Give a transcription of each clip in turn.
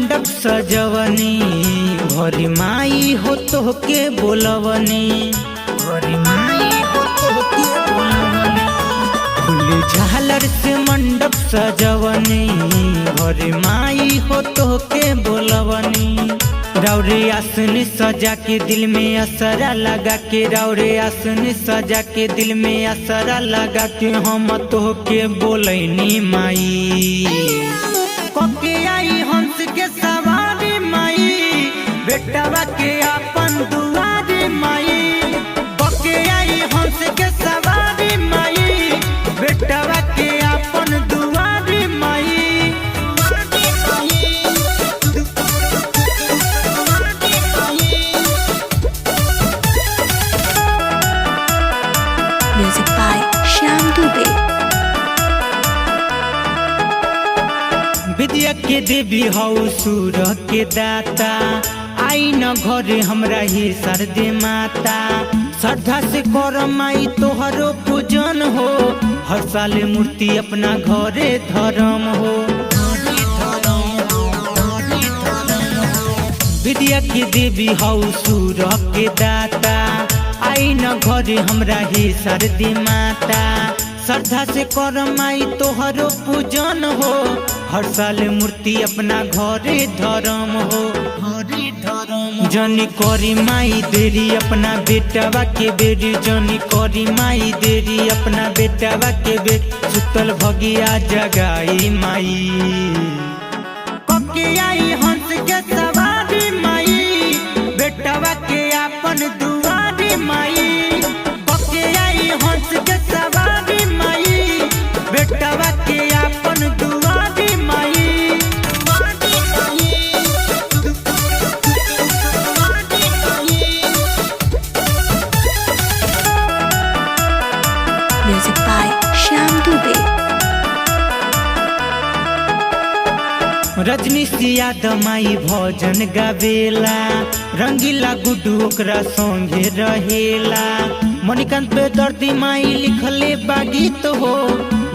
मंडप सजवनी, घरी माई हो तो के बोलवनी, घरी माई हो तो के बोलवनी। फूल झालर से मंडप सजवनी, घरी माई हो तो के बोलवनी। रौरे आसन सजा के दिल में असरा लगा के, रौरे आसन सजा के दिल में असरा लगा के, हम तो के बोलैनी माई। कके आई हंस के सवारी माई, बेटवा के अपन दुआरी माई। कके आई हंस के सवारी माई, बेटवा के अपन दुआरी माई। Music by Shyam Dubey. विद्या के देवी हौ सुर के दाता, आई न घरे हमरा ही सरदे माता। श्रद्धा से कर माई तोहरो पूजन हो, हर साल मूर्ति अपना घरे धर्म हो। विद्या के देवी हौ सुर के दाता, आई न घरे हमरा ही सरदे माता। श्रद्धा से कर माई तोहरो पूजन हो, हर साल मूर्ति अपना घरे धर्म हो। जनी करी माई देरी अपना बेटवा के बेरी, जनी करी माई देरी अपना बेटवा के बेरी। सुतल भगिया जगाई माई, कके आई हंस के सवारी माई, बेटवा के अपन दुआरी माई। कके आई हंस के सवारी माई, बेटवा के अपन दुआरी माई। Music by Shyam Dubey. रजनी सियाद माई भजन गावेला, रंगीला गुड्डू ओकरा संगे रहेला। मणिकांत पे दर्दी माई लिखले बा गीत हो,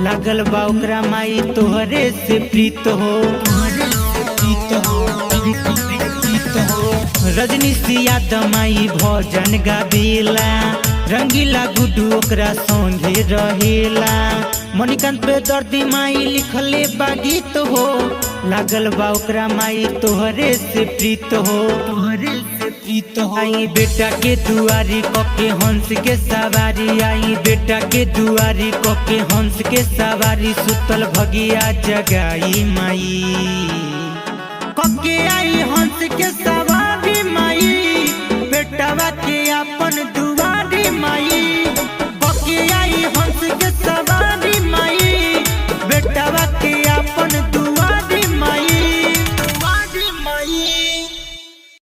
लागल बा ओकरा माई तोहरे से प्रीत हो। रजनी सियाद माई भजन गावेला, रंगीला गुड्डू ओकरा संगे रहेला। मणिकांत पे दर्दी माई लिखले बा गीत हो, लागल बा ओकरा माई तोहरे से प्रीत हो। आई बेटा के दुआरी कके हंस के सवारी, आई बेटा के दुआरी कके हंस के सवारी। सुतल भगिया जगाई माई, कके आई हंस के सवारी माई, बेटवा के अपन